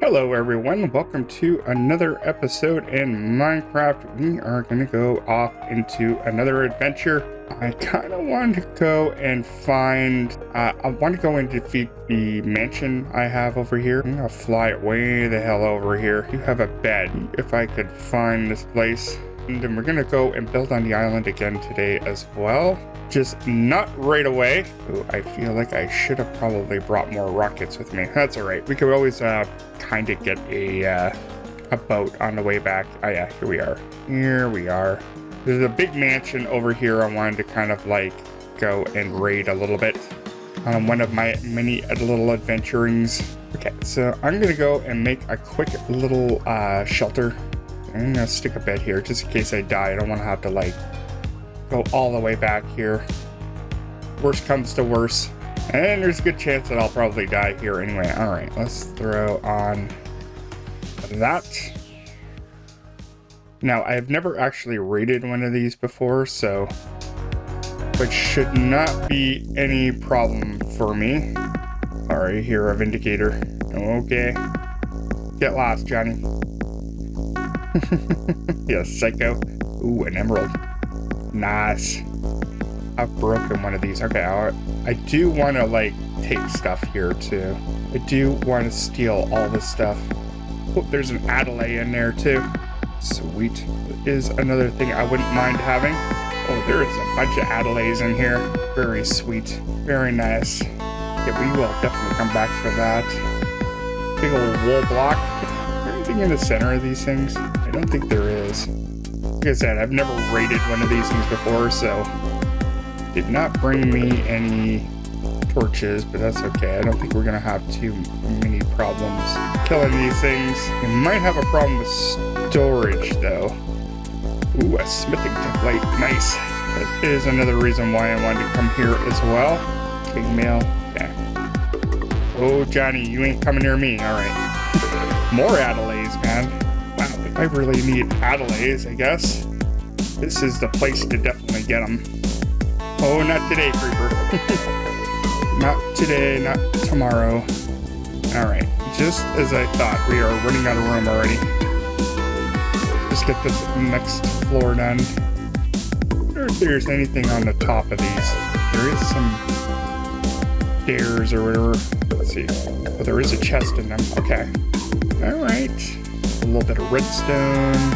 Hello everyone, welcome to another episode in Minecraft. We are going to go off into another adventure. I kind of want to go and find, I want to go and defeat the mansion I have over here. I'm going to fly it way the hell over here. You have a bed, if I could find this place. And then we're going to go and build on the island again today as well. Just not right away. Ooh, I feel like I should have probably brought more rockets with me. That's all right. We could always kind of get a boat on the way back. Oh yeah, here we are. Here we are. There's a big mansion over here. I wanted to kind of like go and raid a little bit on one of my many little adventurings. Okay, so I'm gonna go and make a quick little shelter. I'm gonna stick a bed here just in case I die. I don't want to have to like go all the way back here. Worst comes to worst. And there's a good chance that I'll probably die here anyway. Alright, let's throw on that. Now, I've never actually raided one of these before, so it should not be any problem for me. Alright, here, a vindicator. Okay. Get lost, Johnny. Yeah, psycho. Ooh, an emerald. Nice. I've broken one of these. Okay, I do want to like take stuff here too. I do want to steal all this stuff. Oh, there's an Adelaide in there too. Sweet. Is another thing I wouldn't mind having. Oh, there is a bunch of Adelaides in here. Very sweet. Very nice. Yeah, we will definitely come back for that. Big old wool block. Is there anything in the center of these things? I don't think there is. Like I said, I've never raided one of these things before, so did not bring me any torches, but that's okay. I don't think we're gonna have too many problems killing these things. We might have a problem with storage though. Ooh, a smithing template, nice. That is another reason why I wanted to come here as well. Chainmail, okay. Oh, Johnny, you ain't coming near me, all right. More Adelaides, man. Wow, if I really need Adelaides, I guess this is the place to definitely get them. Oh, not today, Creeper. Not today, not tomorrow. Alright, just as I thought, we are running out of room already. Just get this next floor done. I wonder if there's anything on the top of these. There is some stairs or whatever. Let's see. Oh, there is a chest in them. Okay. Alright. A little bit of redstone.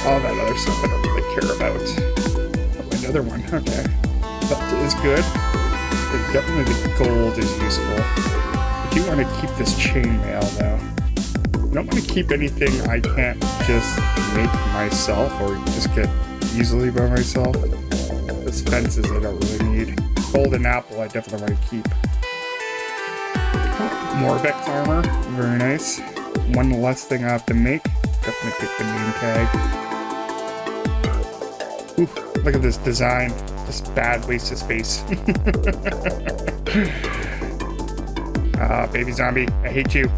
All that other stuff I don't really care about. Oh, another one. Okay. That is good. But definitely the gold is useful. I do want to keep this chainmail though. I don't want to keep anything I can't just make myself or just get easily by myself. Those fences I don't really need. Golden apple I definitely want to keep. Oh, more Vex armor. Very nice. One less thing I have to make. Definitely take the name tag. Ooh, look at this design. Just bad waste of space. Baby zombie, I hate you.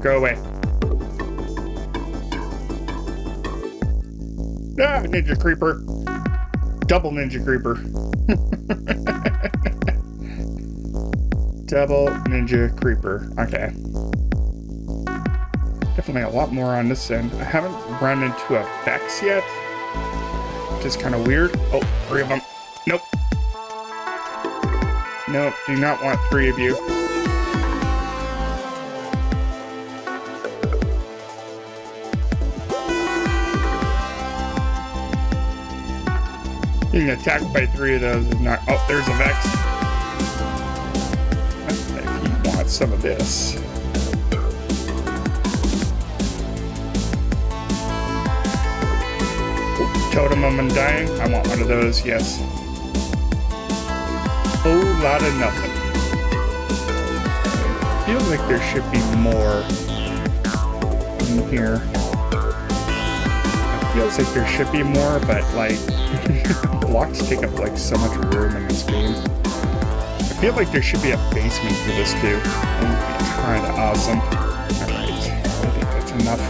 Go away. Ah, ninja creeper. Double ninja creeper. Double ninja creeper. Okay. Definitely a lot more on this end. I haven't run into a Vex yet. Which is kind of weird. Oh, 3 of them. Nope. Nope, do not want 3 of you. Being attacked by 3 of those is not... Oh, there's a Vex. If you want some of this. Oh, totem of undying. I want one of those, yes. Whole lot of nothing. I feel like there should be more in here. It feels like there should be more, but like blocks take up like so much room in this game. I feel like there should be a basement for this too. That would be kind of awesome. Alright, I think that's enough.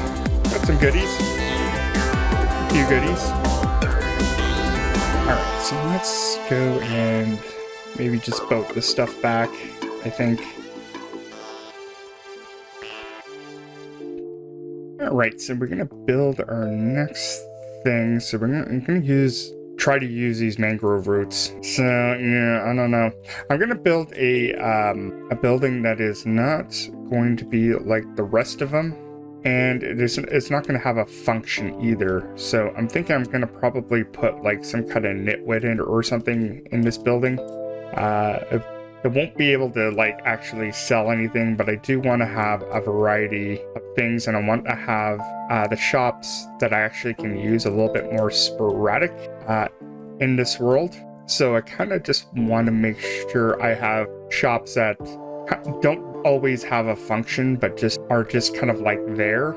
Got some goodies. A few goodies. Alright, so let's go and maybe just boat this stuff back, I think. All right, so we're gonna build our next thing. So we're gonna try to use these mangrove roots. So yeah, I don't know. I'm gonna build a building that is not going to be like the rest of them, and it's not gonna have a function either. So I'm thinking I'm gonna probably put like some kind of nitwit in or something in this building. It won't be able to like actually sell anything, but I do want to have a variety of things, and I want to have the shops that I actually can use a little bit more sporadic in this world. So I kind of just want to make sure I have shops that don't always have a function, but are just kind of like there.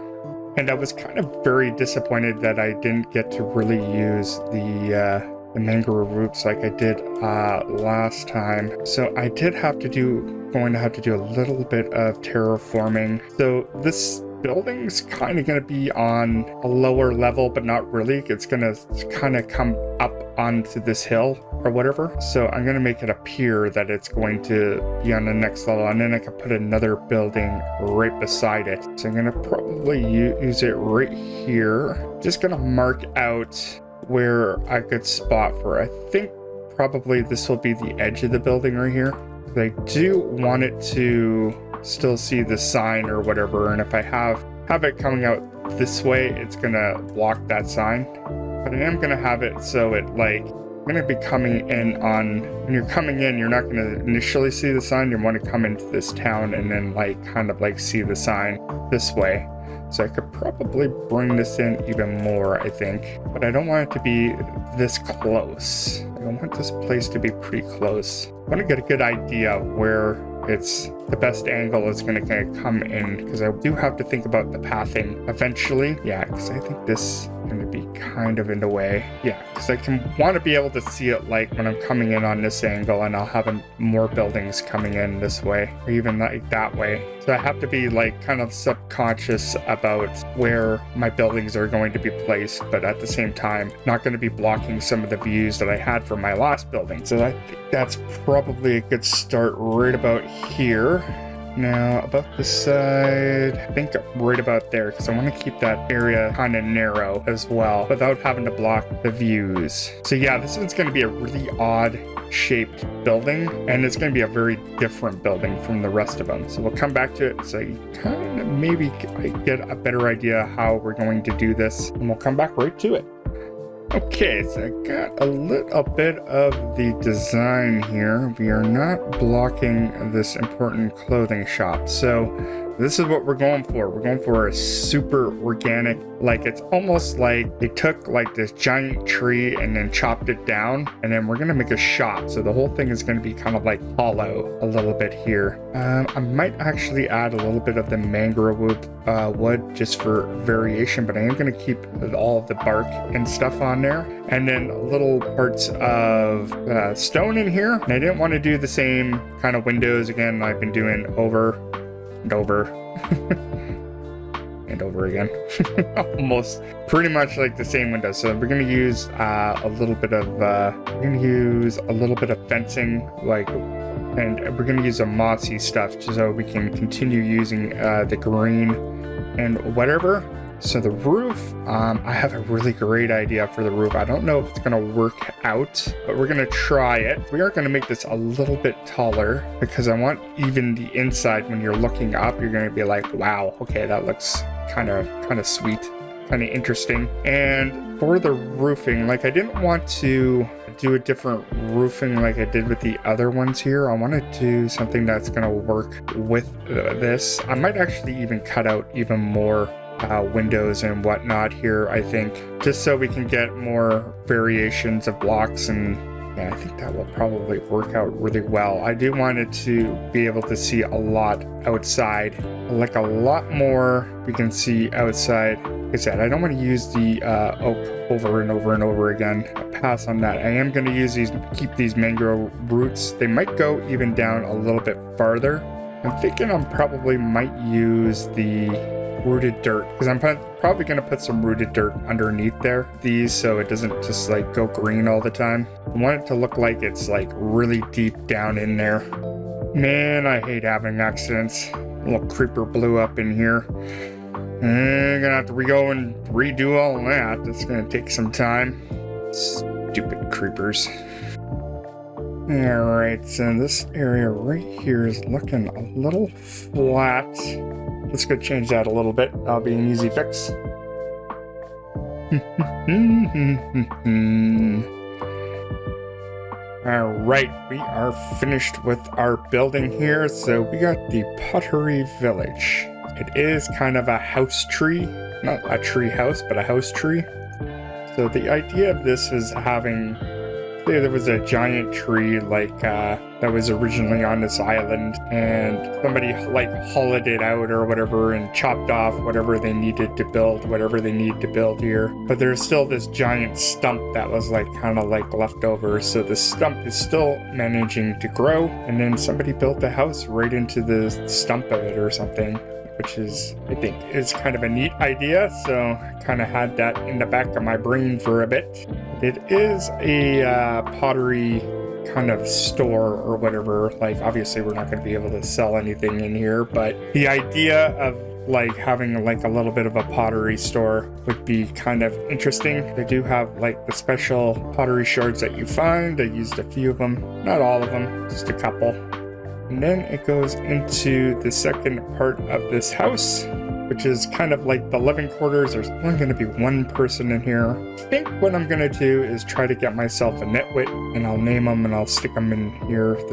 And I was kind of very disappointed that I didn't get to really use the mangrove roots like I did last time. So I going to have to do a little bit of terraforming. So this building's kind of going to be on a lower level, but not really. It's going to kind of come up onto this hill or whatever. So I'm going to make it appear that it's going to be on the next level, and then I can put another building right beside it. So I'm going to probably use it right here. Just going to mark out where a good spot for, I think probably this will be the edge of the building right here. But I do want it to still see the sign or whatever, and if I have it coming out this way, it's gonna block that sign. But I am gonna have it so it like, I'm gonna be coming in on, when you're coming in, you're not gonna initially see the sign. You want to come into this town and then like kind of like see the sign this way. So I could probably bring this in even more, I think. But I don't want it to be this close. I want this place to be pretty close. I want to get a good idea of where it's the best angle is going to come in, because I do have to think about the pathing eventually. Yeah, because I think this is going to be kind of in the way. Yeah, because I want to be able to see it like when I'm coming in on this angle, and I'll have more buildings coming in this way, or even like that way. So I have to be like kind of subconscious about where my buildings are going to be placed, but at the same time, not going to be blocking some of the views that I had from my last building. So I think that's probably a good start right about here. Now about this side, I think right about there, because I want to keep that area kind of narrow as well without having to block the views. So yeah, this one's going to be a really odd shaped building, and it's going to be a very different building from the rest of them. So we'll come back to it so you kind of maybe get a better idea how we're going to do this, and we'll come back right to it. Okay, so I got a little bit of the design here. We are not blocking this important clothing shop. So this is what we're going for. We're going for a super organic, like it's almost like they took like this giant tree and then chopped it down, and then we're gonna make a shop. So the whole thing is gonna be kind of like hollow a little bit here. I might actually add a little bit of the mangrove wood just for variation, but I am gonna keep all of the bark and stuff on there, and then little parts of stone in here. And I didn't want to do the same kind of windows again I've been doing over and over and over again. Almost pretty much like the same window. So we're going to use a little bit of fencing, like, and we're going to use a mossy stuff just so we can continue using the green and whatever. So the roof, I have a really great idea for the roof. I don't know if it's going to work out, but we're going to try it. We are going to make this a little bit taller, because I want even the inside, when you're looking up, you're going to be like, wow, okay, that looks kind of sweet, kind of interesting. And for the roofing, like I didn't want to do a different roofing like I did with the other ones here. I want to do something that's going to work with this. I might actually even cut out even more windows and whatnot here, I think, just so we can get more variations of blocks. And yeah, I think that will probably work out really well. I do want it to be able to see a lot outside, like a lot more we can see outside. Like I said, I don't want to use the oak over and over and over again. I'll pass on that. I am going to keep these mangrove roots. They might go even down a little bit farther. I'm thinking I probably might use the rooted dirt, because I'm probably going to put some rooted dirt underneath these, so it doesn't just like go green all the time. I want it to look like it's like really deep down in there. Man, I hate having accidents. A little creeper blew up in here. Gonna have to go and redo all that. That's gonna take some time. Stupid creepers. Alright, so this area right here is looking a little flat. Let's go change that a little bit. That'll be an easy fix. Alright, we are finished with our building here. So we got the pottery village. It is kind of a house tree. Not a tree house, but a house tree. So the idea of this is having, say there was a giant tree like that was originally on this island, and somebody like hollowed it out or whatever and chopped off whatever they needed to build, whatever they need to build here. But there's still this giant stump that was like kind of like left over. So the stump is still managing to grow, and then somebody built a house right into the stump of it or something, which is, I think, is kind of a neat idea. So I kind of had that in the back of my brain for a bit. It is a pottery kind of store or whatever. Like, obviously we're not going to be able to sell anything in here, but the idea of like having like a little bit of a pottery store would be kind of interesting. They do have like the special pottery shards that you find. I used a few of them, not all of them, just a couple. And then it goes into the second part of this house, which is kind of like the living quarters. There's only going to be one person in here. I think what I'm going to do is try to get myself a nitwit, and I'll name them and I'll stick them in here. And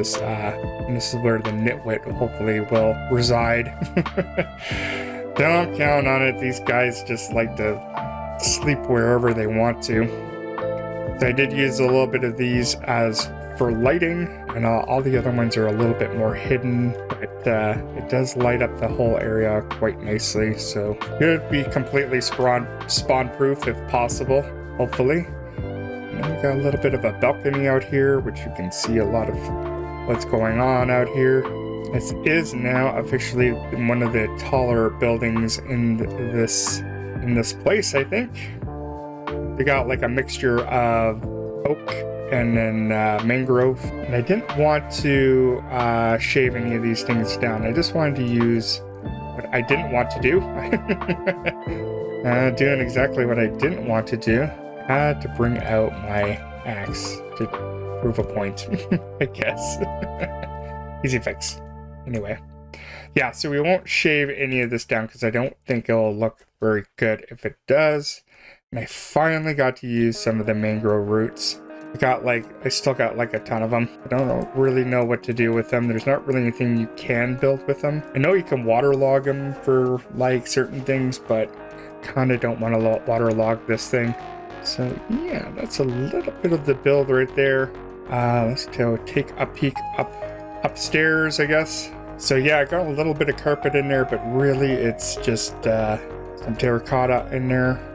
this is where the nitwit hopefully will reside. Don't count on it. These guys just like to sleep wherever they want to. So I did use a little bit of these as for lighting, and all the other ones are a little bit more hidden. It does light up the whole area quite nicely, so it would be completely spawn proof if possible, hopefully. And then we got a little bit of a balcony out here, which you can see a lot of what's going on out here. This is now officially one of the taller buildings in this place, I think. They got like a mixture of oak and then mangrove. And I didn't want to shave any of these things down. I just wanted to use what I didn't want to do. Doing exactly what I didn't want to do. Had to bring out my axe to prove a point, I guess. Easy fix. Anyway. Yeah, so we won't shave any of this down because I don't think it'll look very good if it does. And I finally got to use some of the mangrove roots. I still got like a ton of them. I don't really know what to do with them. There's not really anything you can build with them. I know you can waterlog them for like certain things, but kind of don't want to waterlog this thing. So yeah, that's a little bit of the build right there. Let's go take a peek upstairs, I guess. So yeah, I got a little bit of carpet in there, but really it's just some terracotta in there.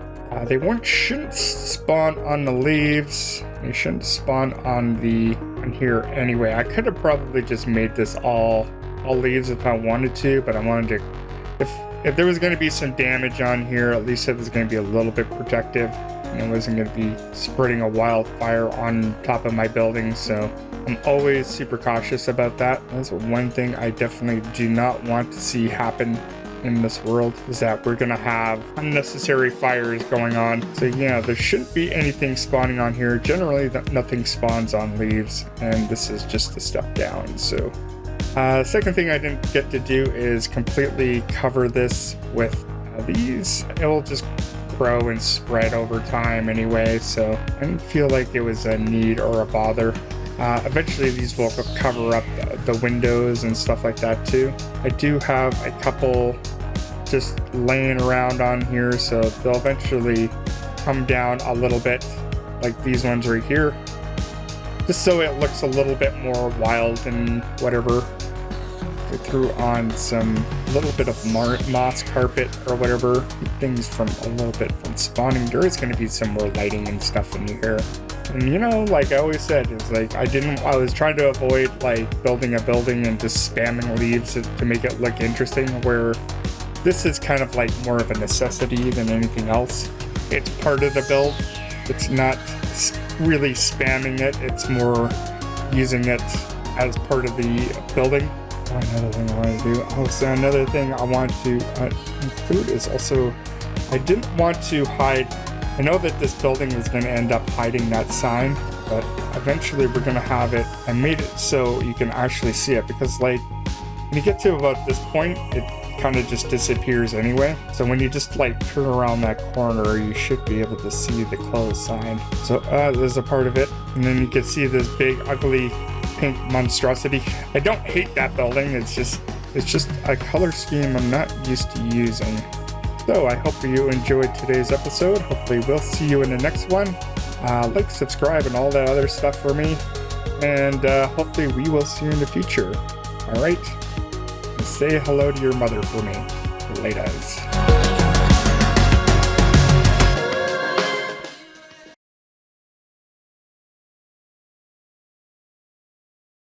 They shouldn't spawn on the leaves. They shouldn't spawn on here anyway. I could have probably just made this all leaves if I wanted to, but I wanted to, if there was going to be some damage on here, at least it was going to be a little bit protective, and it wasn't going to be spreading a wildfire on top of my building. So I'm always super cautious about that. That's one thing I definitely do not want to see happen in this world, is that we're gonna have unnecessary fires going on. So yeah, there shouldn't be anything spawning on here. Generally nothing spawns on leaves, and this is just a step down. So second thing I didn't get to do is completely cover this with these. It will just grow and spread over time anyway, so I didn't feel like it was a need or a bother. Eventually these will cover up the windows and stuff like that too. I do have a couple just laying around on here, so they'll eventually come down a little bit, like these ones right here, just so it looks a little bit more wild and whatever. I threw on a little bit of moss carpet or whatever, keep things from a little bit from spawning. There is going to be some more lighting and stuff in here. And you know, like I always said, it's like I was trying to avoid like building a building and just spamming leaves to make it look interesting, where this is kind of like more of a necessity than anything else. It's part of the build. It's not really spamming it. It's more using it as part of the building. Another thing I want to do. Oh, so another thing I want to include is also, I didn't want to hide. I know that this building is going to end up hiding that sign, but eventually we're going to have it. I made it so you can actually see it, because like when you get to about this point, it kind of just disappears anyway. So when you just like turn around that corner, you should be able to see the closed sign. So there's a part of it, and then you can see this big ugly pink monstrosity. I don't hate that building. It's just a color scheme I'm not used to using. So I hope you enjoyed today's episode. Hopefully we'll see you in the next one. Like, subscribe, and all that other stuff for me. And hopefully we will see you in the future. All right. Say hello to your mother for me. Laters.